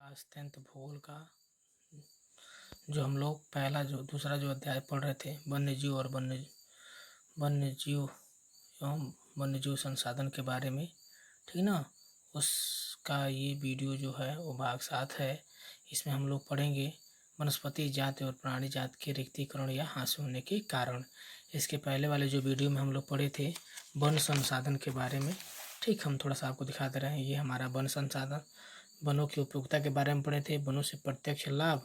Class 10th भूगोल का जो हम लोग पहला जो दूसरा जो अध्याय पढ़ रहे थे वन्य जीव और वन्य जीव एवं वन्य जीव संसाधन के बारे में, ठीक ना। उसका ये वीडियो जो है वो भाग 7 है। इसमें हम लोग पढ़ेंगे वनस्पति जाति और प्राणी जाति के रिक्तीकरण या हासिल होने के कारण। इसके पहले वाले जो वीडियो में हम लोग पढ़े थे वन संसाधन के बारे में, ठीक। हम थोड़ा सा आपको दिखा दे रहे हैं, ये हमारा वन संसाधन, वनों की उपयोगिता के बारे में पढ़े थे, वनों से प्रत्यक्ष लाभ,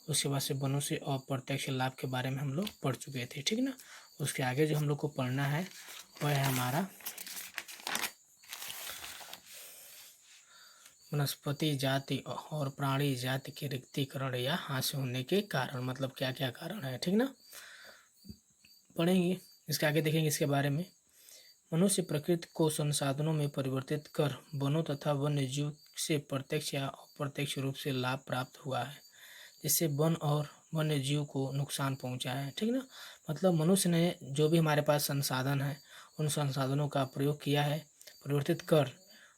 उसके बाद से वनों से अप्रत्यक्ष लाभ के बारे में हम लोग पढ़ चुके थे, ठीक ना। उसके आगे जो हम लोग को पढ़ना है वह है हमारा वनस्पति जाति और प्राणी जाति के रिक्तीकरण या हासिल होने के कारण, मतलब क्या क्या कारण है, ठीक ना। पढ़ेंगे, इसके आगे देखेंगे इसके बारे में। मनुष्य प्रकृति को संसाधनों में परिवर्तित कर वनों तथा वन्य जीव से प्रत्यक्ष या अप्रत्यक्ष रूप से लाभ प्राप्त हुआ है, जिससे वन और वन्य जीव को नुकसान पहुंचा है, ठीक ना। मतलब मनुष्य ने जो भी हमारे पास संसाधन है उन संसाधनों का प्रयोग किया है, परिवर्तित कर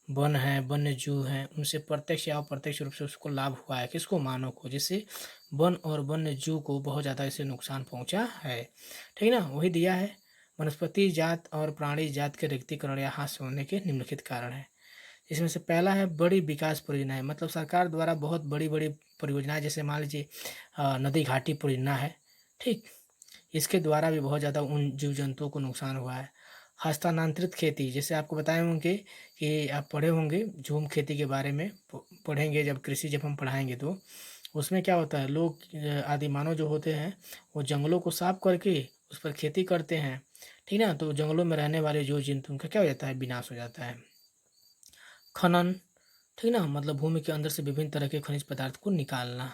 वन है वन्य जीव हैं उनसे प्रत्यक्ष या अप्रत्यक्ष रूप से उसको लाभ हुआ है, किसको, मानव को, जिससे वन और वन्य जीव को बहुत ज़्यादा इससे नुकसान पहुंचा है, ठीक ना। वही दिया है वनस्पति जात और प्राणी जात के रिक्तीकरण या हास होने के निम्नलिखित कारण है। इसमें से पहला है बड़ी विकास परियोजनाएं, मतलब सरकार द्वारा बहुत बड़ी बड़ी परियोजनाएं, जैसे मान लीजिए नदी घाटी परियोजना है, ठीक। इसके द्वारा भी बहुत ज़्यादा उन जीव जंतुओं को नुकसान हुआ है। हस्तांतरित खेती, जैसे आपको बताए होंगे कि आप पढ़े होंगे झूम खेती के बारे में, पढ़ेंगे जब कृषि जब हम पढ़ाएंगे तो उसमें क्या होता है, लोग आदि मानव जो होते हैं वो जंगलों को साफ करके उस पर खेती करते हैं, ठीक ना। तो जंगलों में रहने वाले जीव जंतु उनका क्या हो जाता है, विनाश हो जाता है। खनन, ठीक ना, मतलब भूमि के अंदर से विभिन्न तरह के खनिज पदार्थ को निकालना,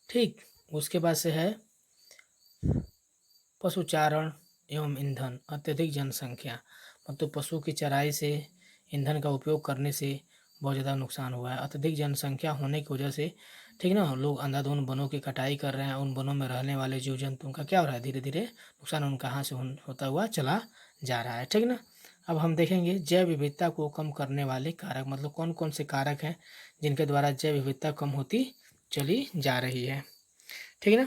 ठीक। उसके बाद से है पशुचारण एवं ईंधन, अत्यधिक जनसंख्या, मतलब पशु की चराई से ईंधन का उपयोग करने से बहुत ज़्यादा नुकसान हुआ है। अत्यधिक जनसंख्या होने की वजह से, ठीक ना, लोग अंधाधुंध वनों की कटाई कर रहे हैं, उन वनों में रहने वाले जीव जंतुओं का क्या हो रहा है, धीरे धीरे नुकसान उनका हाथ से होता हुआ चला जा रहा है, ठीक ना। अब हम देखेंगे जैव विविधता को कम करने वाले कारक, मतलब कौन कौन से कारक हैं जिनके द्वारा जैव विविधता कम होती चली जा रही है, ठीक ना।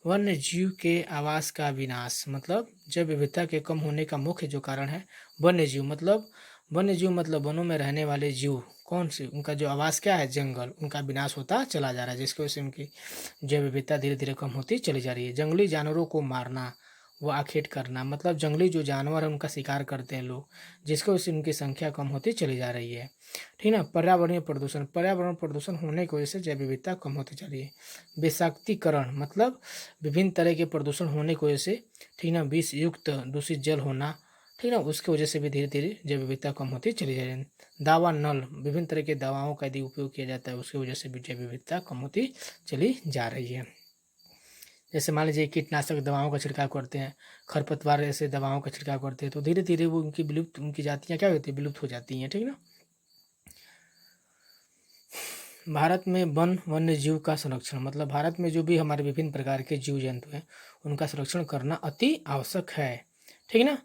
वन्य जीव के आवास का विनाश, मतलब जैव विविधता के कम होने का मुख्य जो कारण है वन्य जीव, मतलब वन्य जीव मतलब वनों में रहने वाले जीव, कौन से, उनका जो आवास क्या है, जंगल, उनका विनाश होता चला जा रहा है, जिसकी वजह से उनकी जैव विविधता धीरे धीरे कम होती चली जा रही है। जंगली जानवरों को मारना व आखेट करना, मतलब जंगली जो जानवर है उनका शिकार करते हैं लोग, जिसकी वजह से उनकी संख्या कम होती चली जा रही है, ठीक ना। पर्यावरणीय प्रदूषण, पर्यावरण प्रदूषण होने की वजह से जैव विविधता कम होती जा रही है। विषाक्तीकरण, मतलब विभिन्न तरह के प्रदूषण होने की वजह से, ठीक ना, विष युक्त दूषित जल होना, ठीक ना, उसकी वजह से भी धीरे धीरे जैव विविधता कम होती चली जा रही है। दावा नल, विभिन्न तरह के दवाओं का यदि उपयोग किया जाता है उसकी वजह से भी जैव विविधता कम होती चली जा रही है। जैसे मान लीजिए कीटनाशक दवाओं का छिड़काव करते हैं, खरपतवार ऐसे दवाओं का छिड़काव करते हैं, तो धीरे धीरे वो उनकी विलुप्त, उनकी जातियाँ क्या होती है, विलुप्त हो जाती हैं, ठीक ना। भारत में वन वन्य जीव का संरक्षण, मतलब भारत में जो भी हमारे विभिन्न प्रकार के जीव जंतु हैं उनका संरक्षण करना अति आवश्यक है, ठीक ना।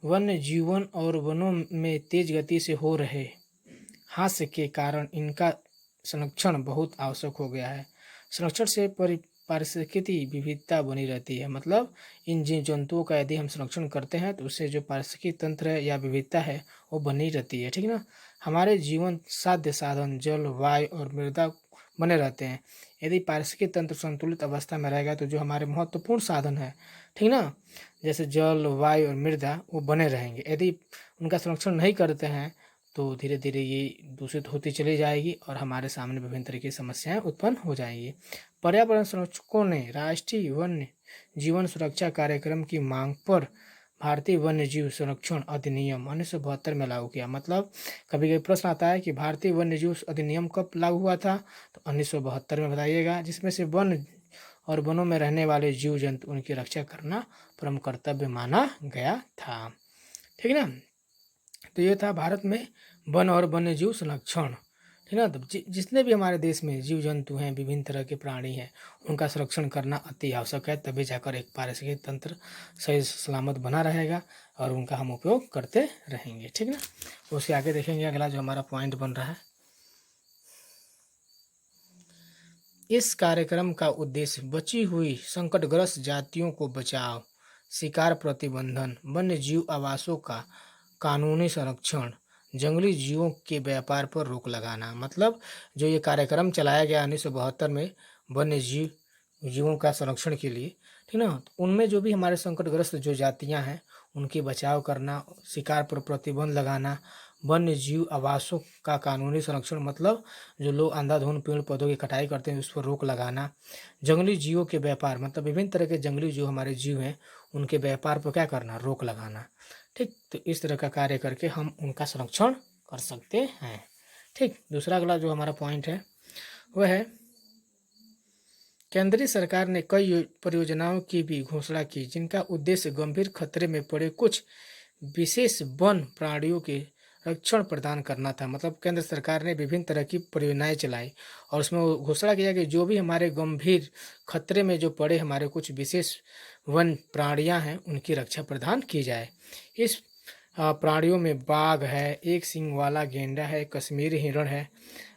वन्य जीवन और वनों में तेज गति से हो रहे ह्रास के कारण इनका संरक्षण बहुत आवश्यक हो गया है। संरक्षण से पारिस्थितिकी विविधता बनी रहती है, मतलब इन जीव जंतुओं का यदि हम संरक्षण करते हैं तो उससे जो पारिस्थितिकी तंत्र है या विविधता है वो बनी रहती है, ठीक ना। हमारे जीवन साध्य साधन जल वायु और मृदा बने रहते हैं। यदि पारिस्थितिकी तंत्र संतुलित अवस्था में रहेगा तो जो हमारे महत्वपूर्ण साधन है, ठीक ना, जैसे जल वायु और मृदा, वो बने रहेंगे। यदि उनका संरक्षण नहीं करते हैं तो धीरे धीरे ये दूषित होती चली जाएगी और हमारे सामने विभिन्न तरह की समस्याएं उत्पन्न हो जाएंगी। पर्यावरण संरक्षकों ने राष्ट्रीय वन्य जीवन सुरक्षा कार्यक्रम की मांग पर भारतीय वन्य जीव संरक्षण अधिनियम 1972 में लागू किया। मतलब कभी कभी प्रश्न आता है कि भारतीय वन्य जीव अधिनियम कब लागू हुआ था, तो 1972 में बताइएगा, जिसमें से वन और वनों में रहने वाले जीव जंतु उनकी रक्षा करना परम कर्तव्य माना गया था, ठीक ना। तो ये था भारत में वन और वन्य जीव संरक्षण, ठीक ना। तो जितने भी हमारे देश में जीव जंतु हैं, विभिन्न तरह के प्राणी हैं, उनका संरक्षण करना अति आवश्यक है, तभी जाकर एक पारिस्थितिक तंत्र सही सलामत बना रहेगा और उनका हम उपयोग करते रहेंगे, ठीक ना। उसके आगे देखेंगे अगला जो हमारा पॉइंट बन रहा है, इस कार्यक्रम का उद्देश्य बची हुई संकटग्रस्त जातियों को बचाव, शिकार प्रतिबंधन, वन्य जीव आवासों का कानूनी संरक्षण, जंगली जीवों के व्यापार पर रोक लगाना। मतलब जो ये कार्यक्रम चलाया गया 1972 में वन्य जीवों का संरक्षण के लिए, ठीक ना, तो उनमें जो भी हमारे संकटग्रस्त जो जातियां हैं उनके बचाव करना, शिकार पर प्रतिबंध लगाना, वन्य जीव आवासों का कानूनी संरक्षण, मतलब जो लोग अंधाधुंध पेड़ पौधों की कटाई करते हैं उस पर रोक लगाना, जंगली जीवों के व्यापार, मतलब विभिन्न तरह के जंगली जो हमारे जीव हैं उनके व्यापार पर क्या करना, रोक लगाना। ठीक, तो इस तरह का कार्य करके हम उनका संरक्षण कर सकते हैं। ठीक, दूसरा अगला जो हमारा पॉइंट है वह है केंद्रीय सरकार ने कई परियोजनाओं की भी घोषणा की जिनका उद्देश्य गंभीर खतरे में पड़े कुछ विशेष वन प्राणियों के रक्षण प्रदान करना था। मतलब केंद्र सरकार ने विभिन्न तरह की परियोजनाएं चलाई और उसमें वो घोषणा किया कि जो भी हमारे गंभीर खतरे में जो पड़े हमारे कुछ विशेष वन प्राणियां हैं उनकी रक्षा प्रदान की जाए। इस प्राणियों में बाघ है, एक सींग वाला गेंडा है, कश्मीरी हिरण है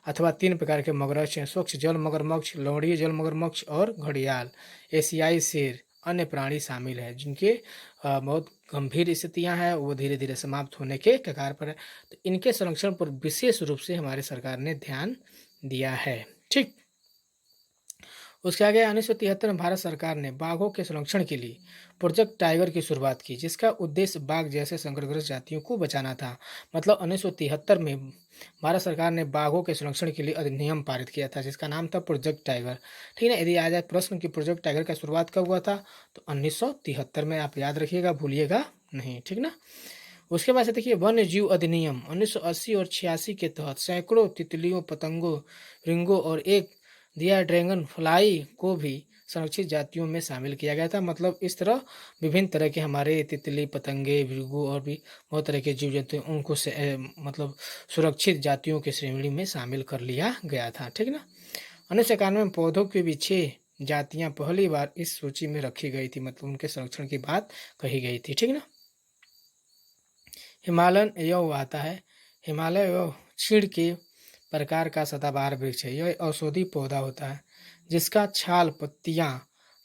अथवा 3 प्रकार के मगरमच्छ हैं, स्वच्छ जल मगरमच्छ, लवणीय जल मगरमच्छ और घड़ियाल, एशियाई शेर, अन्य प्राणी शामिल है जिनके बहुत गंभीर स्थितियां हैं, वो धीरे धीरे समाप्त होने के कगार पर है। तो इनके संरक्षण पर विशेष रूप से हमारे सरकार ने ध्यान दिया है। ठीक, उसके आगे 1973 में भारत सरकार ने बाघों के संरक्षण के लिए प्रोजेक्ट टाइगर की शुरुआत की जिसका उद्देश्य बाघ जैसे संकटग्रस्त जातियों को बचाना था। मतलब 1973 में भारत सरकार ने बाघों के संरक्षण के लिए अधिनियम पारित किया था जिसका नाम था प्रोजेक्ट टाइगर। ठीक है, यदि आ जाए प्रश्न की प्रोजेक्ट टाइगर का शुरुआत कब हुआ था तो 1973 में, आप याद रखिएगा, भूलिएगा नहीं। ठीक ना, उसके बाद से देखिए वन्य जीव अधिनियम 1980 और 86 के तहत सैकड़ों तितलियों, पतंगों, रिंगों और एक दिया ड्रैगन फ्लाई को भी संरक्षित जातियों में शामिल किया गया था। मतलब इस तरह विभिन्न तरह के हमारे तितली, पतंगे, भृगु और भी बहुत तरह के जीव जंतु उनको मतलब सुरक्षित जातियों की श्रेणी में शामिल कर लिया गया था। ठीक ना, 1991 में पौधों की भी 6 जातियां पहली बार इस सूची में रखी गई थी। मतलब उनके संरक्षण की बात कही गई थी। ठीक ना, हिमालयन यह आता है, हिमालय यह चीड़ के प्रकार का सदाबहार वृक्ष है। यह औषधि पौधा होता है जिसका छाल, पत्तियां,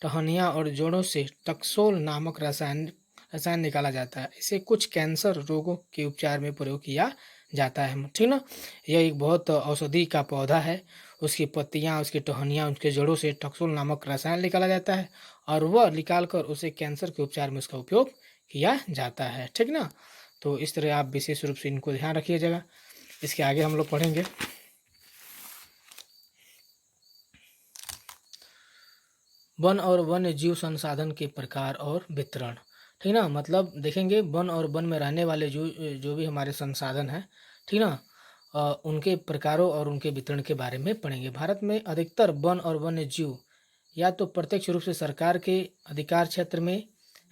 टहनियाँ और जड़ों से टक्सोल नामक रसायन निकाला जाता है। इसे कुछ कैंसर रोगों के उपचार में प्रयोग किया जाता है। ठीक ना, यह एक बहुत औषधि का पौधा है। उसकी पत्तियां, उसकी टहनियाँ, उसके जड़ों से टक्सोल नामक रसायन निकाला जाता है और वह निकाल कर उसे कैंसर के उपचार में उसका उपयोग किया जाता है। ठीक ना, तो इस तरह आप विशेष रूप से इनको ध्यान रखिएगा। इसके आगे हम लोग पढ़ेंगे वन और वन्य जीव संसाधन के प्रकार और वितरण। ठीक ना, मतलब देखेंगे वन और वन में रहने वाले जो भी हमारे संसाधन हैं, ठीक ना, उनके प्रकारों और उनके वितरण के बारे में पढ़ेंगे। भारत में अधिकतर वन और वन्य जीव या तो प्रत्यक्ष रूप से सरकार के अधिकार क्षेत्र में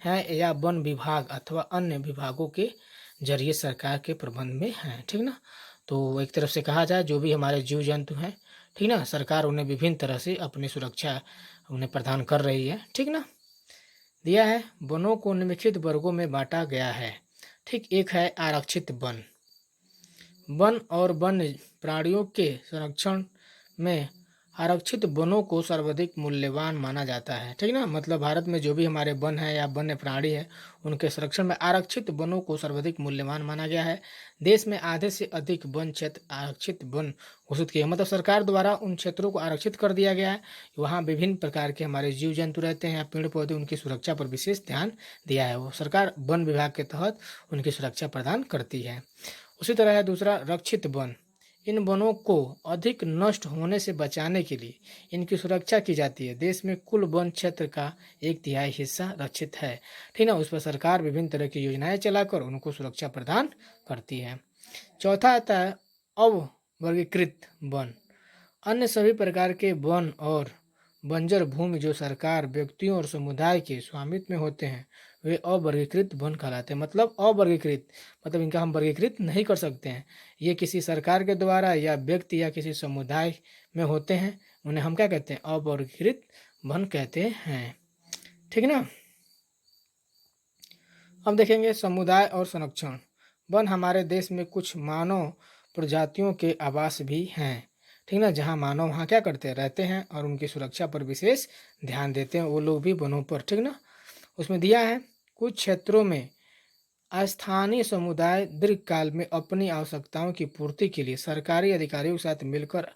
हैं या वन विभाग अथवा अन्य विभागों के जरिए सरकार के प्रबंध में हैं। ठीक ना, तो एक तरफ से कहा जाए जो भी हमारे जीव जंतु हैं, ठीक ना, सरकार उन्हें विभिन्न तरह से अपनी सुरक्षा उन्हें प्रदान कर रही है। ठीक ना, दिया है वनों को निम्नलिखित वर्गों में बांटा गया है। ठीक, एक है आरक्षित वन। वन और वन्य प्राणियों के संरक्षण में आरक्षित वनों को सर्वाधिक मूल्यवान माना जाता है। ठीक ना, मतलब भारत में जो भी हमारे वन है या वन्य प्राणी है उनके संरक्षण में आरक्षित वनों को सर्वाधिक मूल्यवान माना गया है। देश में आधे से अधिक वन क्षेत्र आरक्षित वन घोषित किए, मतलब सरकार द्वारा उन क्षेत्रों को आरक्षित कर दिया गया है। वहाँ विभिन्न प्रकार के हमारे जीव जंतु रहते हैं, पेड़ पौधे, उनकी सुरक्षा पर विशेष ध्यान दिया है। वो सरकार वन विभाग के तहत उनकी सुरक्षा प्रदान करती है। उसी तरह है दूसरा रक्षित वन। इन वनों को अधिक नष्ट होने से बचाने के लिए इनकी सुरक्षा की जाती है। देश में कुल वन क्षेत्र का 1/3 हिस्सा रक्षित है। ठीक ना, उस पर सरकार विभिन्न तरह की योजनाएं चलाकर उनको सुरक्षा प्रदान करती है। चौथा आता है अवर्गीकृत वन। अन्य सभी प्रकार के वन और बंजर भूमि जो सरकार, व्यक्तियों और समुदाय के स्वामित्व में होते हैं वे अवर्गीकृत वन कहलाते हैं। मतलब अवर्गीकृत, मतलब इनका हम वर्गीकृत नहीं कर सकते हैं। ये किसी सरकार के द्वारा या व्यक्ति या किसी समुदाय में होते हैं, उन्हें हम क्या कहते हैं, अवर्गीकृत वन कहते हैं। ठीक ना, अब देखेंगे समुदाय और संरक्षण। वन हमारे देश में कुछ मानव प्रजातियों के आवास भी हैं। ठीक ना, जहाँ मानव वहाँ क्या करते हैं, रहते हैं और उनकी सुरक्षा पर विशेष ध्यान देते हैं वो लोग भी वनों पर, ठीक ना। उसमें दिया है कुछ क्षेत्रों में स्थानीय समुदाय दीर्घकाल में अपनी आवश्यकताओं की पूर्ति के लिए सरकारी अधिकारियों के साथ मिलकर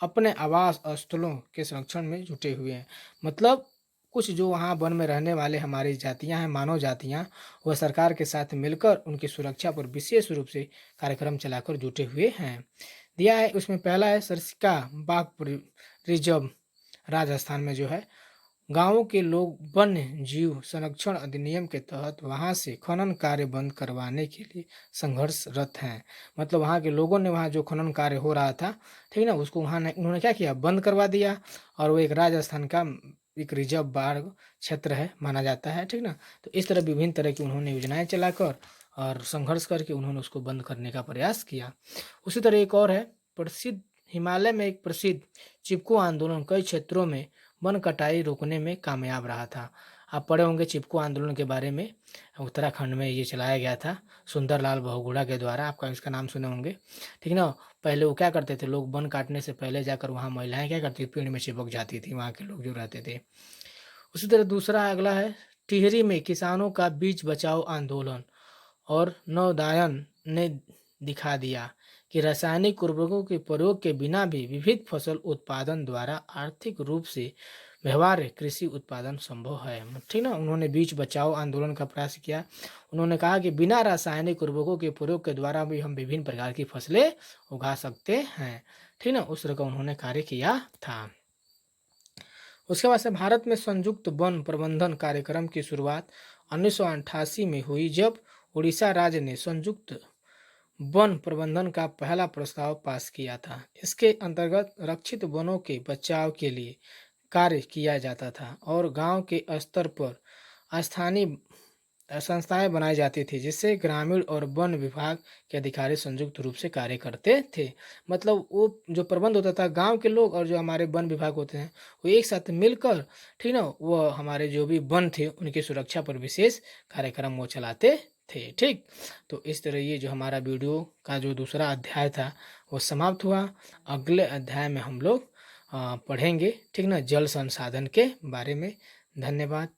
अपने आवास स्थलों के संरक्षण में जुटे हुए हैं। मतलब कुछ जो वहाँ वन में रहने वाले हमारी जातियाँ हैं, मानव जातियाँ, वह सरकार के साथ मिलकर उनकी सुरक्षा पर विशेष रूप से कार्यक्रम चलाकर जुटे हुए हैं। दिया है उसमें पहला है सरसिका बाघ रिजर्व, राजस्थान में जो है गांवों के लोग वन्य जीव संरक्षण अधिनियम के तहत वहां से खनन कार्य बंद करवाने के लिए संघर्षरत हैं। मतलब वहां के लोगों ने वहां जो खनन कार्य हो रहा था, ठीक ना, उसको वहां उन्होंने क्या किया, बंद करवा दिया। और वो एक राजस्थान का एक रिजर्व बाघ क्षेत्र है माना जाता है, ठीक ना। तो इस तरह विभिन्न तरह की उन्होंने योजनाएं चलाकर और संघर्ष करके उन्होंने उसको बंद करने का प्रयास किया। उसी तरह एक और है प्रसिद्ध, हिमालय में एक प्रसिद्ध चिपको आंदोलन कई क्षेत्रों में वन कटाई रोकने में कामयाब रहा था। आप पढ़े होंगे चिपको आंदोलन के बारे में, उत्तराखंड में ये चलाया गया था सुंदरलाल बहुगुणा के द्वारा, आपका इसका नाम सुने होंगे, ठीक ना। पहले वो क्या करते थे, लोग वन काटने से पहले जाकर वहाँ महिलाएं क्या करती थी, पेड़ में चिपक जाती थी, वहाँ के लोग जो रहते थे। उसी तरह दूसरा अगला है टिहरी में किसानों का बीज बचाओ आंदोलन और नवोदायन ने दिखा दिया कि रासायनिक उर्वरकों के प्रयोग के बिना भी विविध फसल उत्पादन द्वारा आर्थिक रूप से व्यवहार्य कृषि उत्पादन संभव है, ठीक ना। उन्होंने बीज बचाओ आंदोलन का प्रयास किया। उन्होंने कहा कि बिना रासायनिक उर्वरकों के प्रयोग के द्वारा भी हम विभिन्न प्रकार की फसलें उगा सकते हैं, ठीक ना। उस तरह का उन्होंने कार्य किया था। उसके बाद से भारत में संयुक्त वन प्रबंधन कार्यक्रम की शुरुआत 1988 में हुई, जब उड़ीसा राज्य ने संयुक्त वन प्रबंधन का पहला प्रस्ताव पास किया था। इसके अंतर्गत रक्षित वनों के बचाव के लिए कार्य किया जाता था और गांव के स्तर पर स्थानीय संस्थाएं बनाई जाती थी, जिससे ग्रामीण और वन विभाग के अधिकारी संयुक्त रूप से कार्य करते थे। मतलब वो जो प्रबंध होता था, गांव के लोग और जो हमारे वन विभाग होते हैं वो एक साथ मिलकर, ठीक ना, वो हमारे जो भी वन थे उनकी सुरक्षा पर विशेष कार्यक्रम वो चलाते थे, ठीक। तो इस तरह ये जो हमारा वीडियो का जो दूसरा अध्याय था वो समाप्त हुआ। अगले अध्याय में हम लोग पढ़ेंगे, ठीक ना, जल संसाधन के बारे में। धन्यवाद।